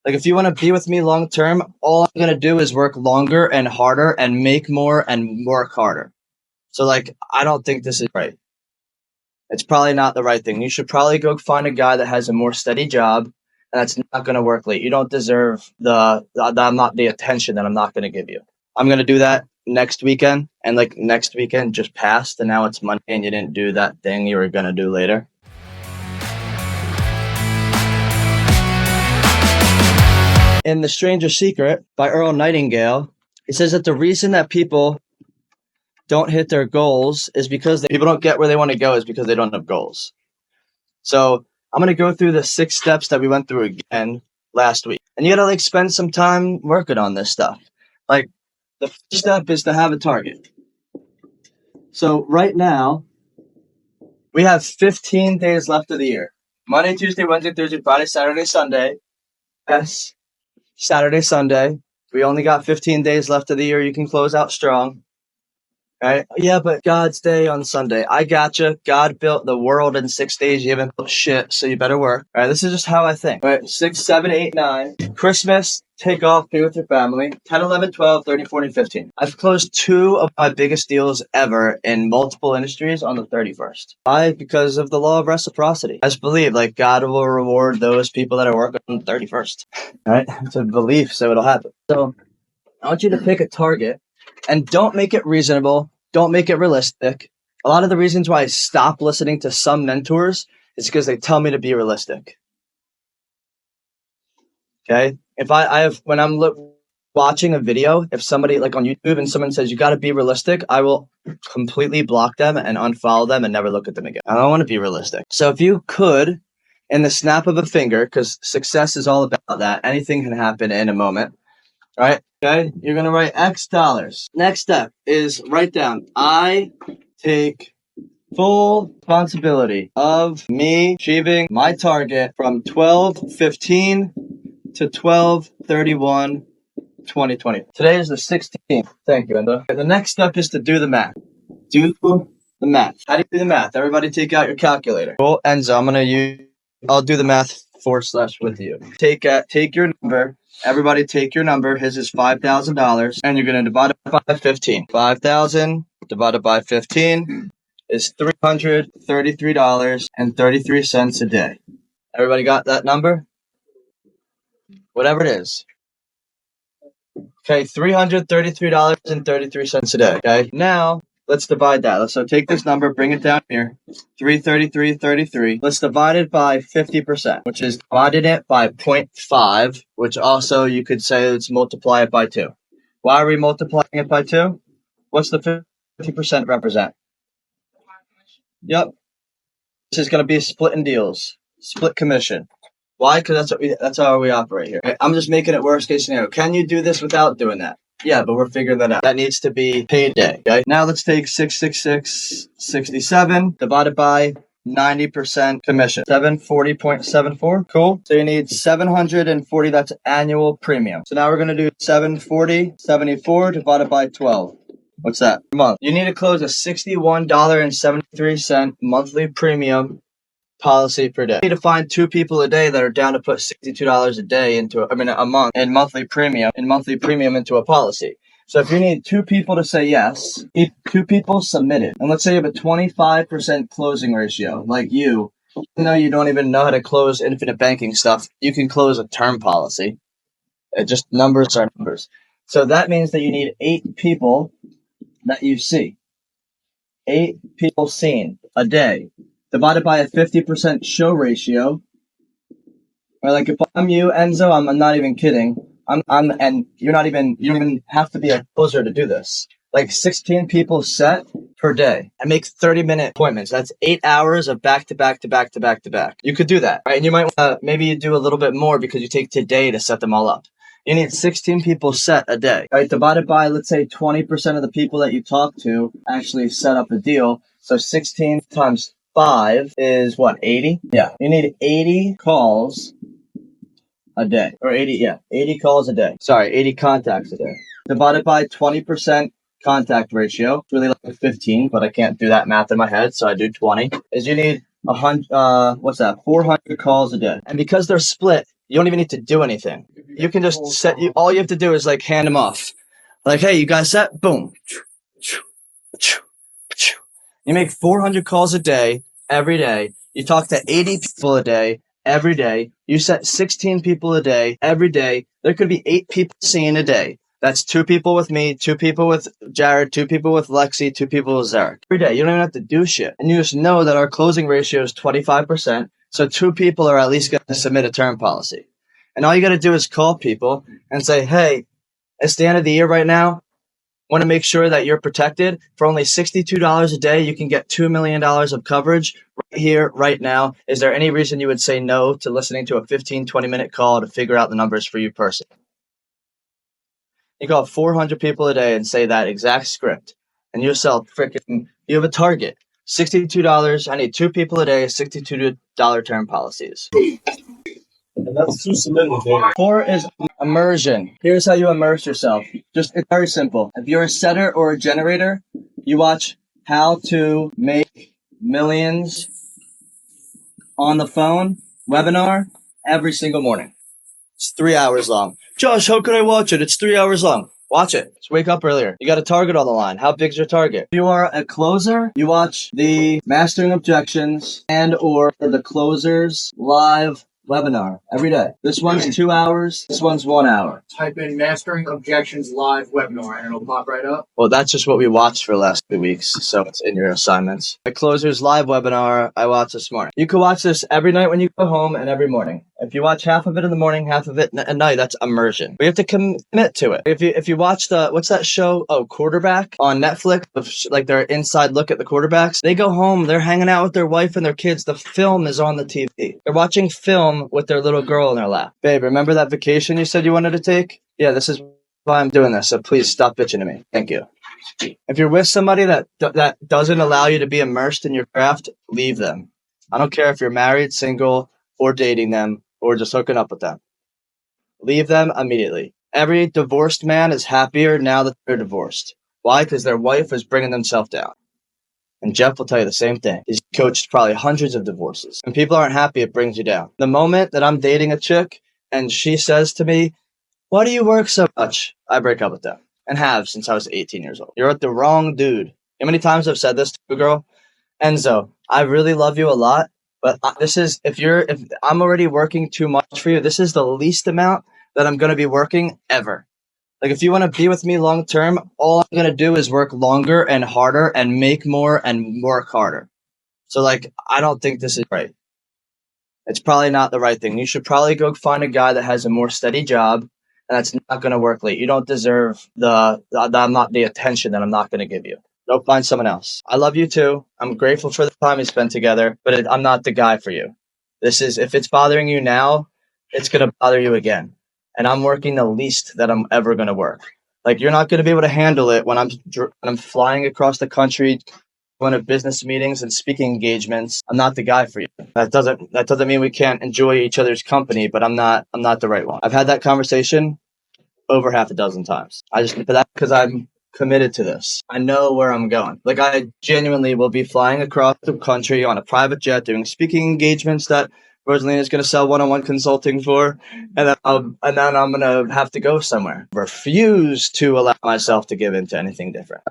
Like, if you want to be with me long term, all I'm going to do is work longer and harder and make more and work harder. So, like, I don't think this is right. It's probably not the right thing. You should probably go find a guy that has a more steady job and that's not going to work late. You don't deserve the attention that I'm not going to give you. I'm going to do that next weekend, and like next weekend just passed and now it's Monday and you didn't do that thing you were going to do later. In The Strangest Secret by Earl Nightingale, it says that the reason that people don't hit their goals is because people don't get where they want to go is because they don't have goals. So I'm going to go through the 6 steps that we went through again last week. And you got to like spend some time working on this stuff. Like, the first step is to have a target. So right now, we have 15 days left of the year. Monday, Tuesday, Wednesday, Thursday, Friday, Saturday, Sunday. Yes, Saturday, Sunday. We only got 15 days left of the year. You can close out strong. Right? Yeah, but God's day on Sunday. I gotcha. God built the world in 6 days. You haven't built shit, so you better work. All right, this is just how I think. All right, 6, 7, 8, 9. Christmas, take off, be with your family. 10, 11, 12, 13, 14, 15. I've closed 2 of my biggest deals ever in multiple industries on the 31st. Why? Because of the law of reciprocity. I just believe, like, God will reward those people that are working on the 31st. All right? It's a belief, so it'll happen. So I want you to pick a target. And don't make it reasonable. Don't make it realistic. A lot of the reasons why I stop listening to some mentors is because they tell me to be realistic. Okay? If when I'm watching a video, if somebody like on YouTube and someone says, you got to be realistic, I will completely block them and unfollow them and never look at them again. I don't want to be realistic. So if you could, in the snap of a finger, because success is all about that, anything can happen in a moment. All right, okay, you're going to write X dollars. Next step is write down, I take full responsibility of me achieving my target from 12/15 to 12/31/2020. Today is the 16th. Thank you, Enda. The next step is to do the math. Do the math. How do you do the math? Everybody take out your calculator. Cool, Enzo, I'll do the math / with you. Take your number. Everybody take your number. His is $5,000, and you're going to divide it by 15. 5,000 divided by 15 is $333.33 a day. Everybody got that number? Whatever it is. Okay, $333.33 a day. Okay, now let's divide that. So take this number, bring it down here. 333.33. Let's divide it by 50%, which is divided it by 0.5, which also you could say let's multiply it by 2. Why are we multiplying it by 2? What's the 50% represent? Yep. This is going to be split in deals, split commission. Why? Because that's how we operate here. I'm just making it worst case scenario. Can you do this without doing that? Yeah, but we're figuring that out. That needs to be paid day. Okay. Now let's take 666.67 divided by 90% commission. 740.74. Cool. So you need 740. That's annual premium. So now we're going to do 740.74 divided by 12. What's that? Per month. You need to close a $61.73 monthly premium policy per day. You need to find 2 people a day that are down to put $62 a day a month in monthly premium into a policy. So if you need 2 people to say yes, 2 people submitted. And let's say you have a 25% closing ratio, like you, even though you don't even know how to close infinite banking stuff, you can close a term policy. Just numbers are numbers. So that means that you need 8 people that you see. 8 people seen a day. Divided by a 50% show ratio. Or like if I'm you, Enzo, I'm not even kidding. And you don't even have to be a closer to do this. Like 16 people set per day. I make 30-minute appointments. That's 8 hours of back to back to back to back to back. You could do that, right? And you might maybe you do a little bit more because you take today to set them all up. You need 16 people set a day, right? Divided by, let's say 20% of the people that you talk to actually set up a deal. So 16 times 5 is what, 80? Yeah. You need 80 calls a day. Or 80 calls a day. Sorry, 80 contacts a day. Divided by 20% contact ratio. It's really like 15, but I can't do that math in my head, so I do 20. Is you need 400 calls a day. And because they're split You don't even need to do anything. You can just set, all you have to do is like hand them off. Like, hey, you guys set? Boom. You make 400 calls a day, every day. You talk to 80 people a day, every day. You set 16 people a day, every day. There could be 8 people seen a day. That's 2 people with me, 2 people with Jared, 2 people with Lexi, 2 people with Zarek. Every day. You don't even have to do shit. And you just know that our closing ratio is 25%. So 2 people are at least going to submit a term policy. And all you got to do is call people and say, hey, it's the end of the year right now. Want to make sure that you're protected. For only $62 a day, you can get $2 million of coverage right here, right now. Is there any reason you would say no to listening to a 15, 20-minute call to figure out the numbers for you personally? You call 400 people a day and say that exact script, and you sell freaking, you have a target. $62. I need 2 people a day, $62 term policies. And that's 2 submitted a day. 4 is immersion. Here's how you immerse yourself. It's very simple. If you're a setter or a generator, you watch How to Make Millions on the Phone webinar every single morning. It's 3 hours long. Josh, how could I watch it? It's 3 hours long. Watch it. Just wake up earlier. You got a target on the line. How big's your target? If you are a closer, you watch the Mastering Objections and or the Closers Live webinar every day. This one's 2 hours. This one's 1 hour. Type in Mastering Objections Live webinar and it'll pop right up. Well, that's just what we watched for the last 2 weeks, so it's in your assignments. The Closers Live webinar I watched this morning. You can watch this every night when you go home and every morning. If you watch half of it in the morning, half of it at night, that's immersion. We have to commit to it. If you watch what's that show? Oh, Quarterback on Netflix, like their inside look at the quarterbacks. They go home, they're hanging out with their wife and their kids. The film is on the TV. They're watching film with their little girl in their lap. Babe, remember that vacation you said you wanted to take? Yeah, this is why I'm doing this. So please stop bitching to me. Thank you. If you're with somebody that doesn't allow you to be immersed in your craft, leave them. I don't care if you're married, single, or dating them, or just hooking up with them. Leave them immediately. Every divorced man is happier now that they're divorced. Why? Because their wife is bringing themselves down. And Jeff will tell you the same thing. He's coached probably hundreds of divorces. When people aren't happy, it brings you down. The moment that I'm dating a chick and she says to me, why do you work so much? I break up with them. And have since I was 18 years old. You're with the wrong dude. How many times I've said this to a girl? Enzo, I really love you a lot. But if I'm already working too much for you, this is the least amount that I'm going to be working ever. Like if you want to be with me long term, all I'm going to do is work longer and harder and make more and work harder. So like, I don't think this is right. It's probably not the right thing. You should probably go find a guy that has a more steady job and that's not going to work late. You don't deserve the attention that I'm not going to give you. Go find someone else. I love you too. I'm grateful for the time we spent together, but I'm not the guy for you. If it's bothering you now, it's going to bother you again. And I'm working the least that I'm ever going to work. Like you're not going to be able to handle it when I'm flying across the country, going to business meetings and speaking engagements. I'm not the guy for you. That doesn't mean we can't enjoy each other's company, but I'm not the right one. I've had that conversation over half a dozen times. But that's because I'm committed to this. I know where I'm going. Like I genuinely will be flying across the country on a private jet, doing speaking engagements that Rosalina is going to sell one-on-one consulting for, and then I'm going to have to go somewhere. Refuse to allow myself to give into anything different.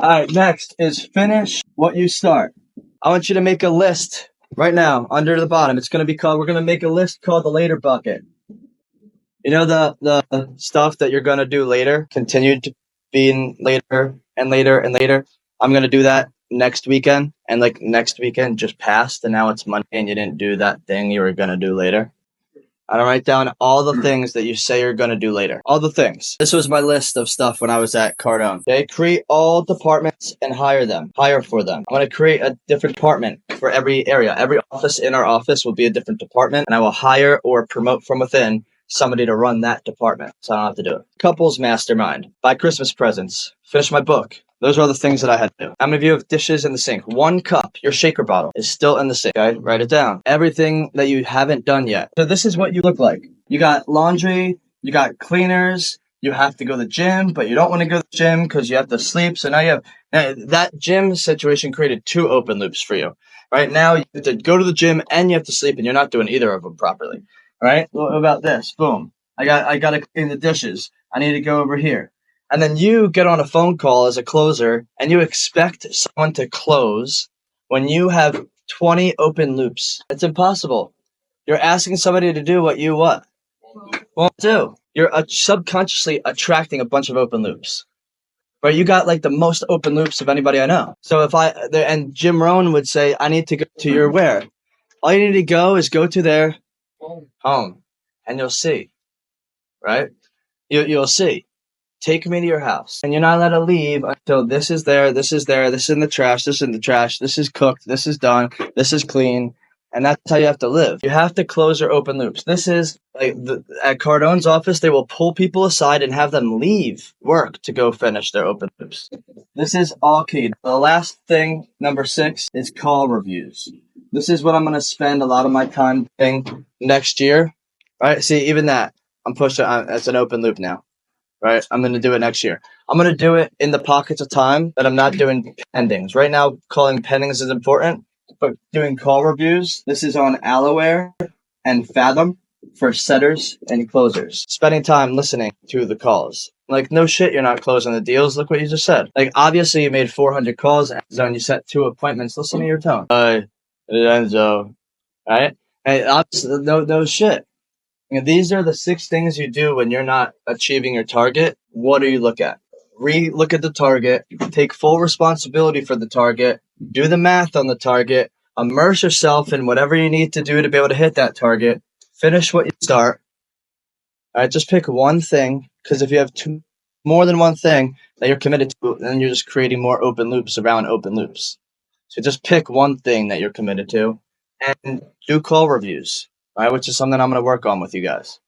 All right, next is finish what you start. I want you to make a list right now under the bottom. We're going to make a list called the later bucket. You know the stuff that you're going to do later, continue to being later and later and later. I'm going to do that next weekend, and like next weekend just passed and now it's Monday and you didn't do that thing you were going to do later. I don't write down all the things that you say you're going to do later. All the things. This was my list of stuff when I was at Cardone. Okay, create all departments and hire for them. I'm going to create a different department for every area. Every office in our office will be a different department, and I will hire or promote from within somebody to run that department, so I don't have to do it. Couples mastermind. Buy Christmas presents. Finish my book. Those are all the things that I had to do. How many of you have dishes in the sink? 1 cup, your shaker bottle, is still in the sink. Okay? Write it down. Everything that you haven't done yet. So this is what you look like. You got laundry, you got cleaners, you have to go to the gym, but you don't want to go to the gym because you have to sleep. So now that gym situation created 2 open loops for you. Right now, you have to go to the gym and you have to sleep, and you're not doing either of them properly. right? What about this? Boom. I got to clean the dishes. I need to go over here. And then you get on a phone call as a closer and you expect someone to close when you have 20 open loops. It's impossible. You're asking somebody to do what you what? Won't do. You're subconsciously attracting a bunch of open loops. Right? You got like the most open loops of anybody I know. So and Jim Rohn would say, I need to go to your where? All you need to go is go to their home and you'll see, right? You'll see. Take me to your house. And you're not allowed to leave until this is there, this is there, this is in the trash, this is in the trash, this is cooked, this is done, this is clean. And that's how you have to live. You have to close your open loops. This is like at Cardone's office, they will pull people aside and have them leave work to go finish their open loops. This is all key. The last thing, number 6, is call reviews. This is what I'm going to spend a lot of my time doing next year. Right? See, even that, I'm pushing. It's an open loop now. Right? I'm going to do it next year. I'm going to do it in the pockets of time that I'm not doing pendings. Right now, calling pendings is important, but doing call reviews, this is on Alloware and Fathom for setters and closers. Spending time listening to the calls. Like, no shit, you're not closing the deals. Look what you just said. Like, obviously, you made 400 calls, and you set 2 appointments. Listen to your tone. Enzo. Right? And obviously, no shit. These are the 6 things you do when you're not achieving your target. What do you look at? Re-look at the target. Take full responsibility for the target. Do the math on the target. Immerse yourself in whatever you need to do to be able to hit that target. Finish what you start. All right, just pick one thing, because if you have more than one thing that you're committed to, then you're just creating more open loops around open loops. So just pick one thing that you're committed to and do call reviews, all right, which is something I'm going to work on with you guys.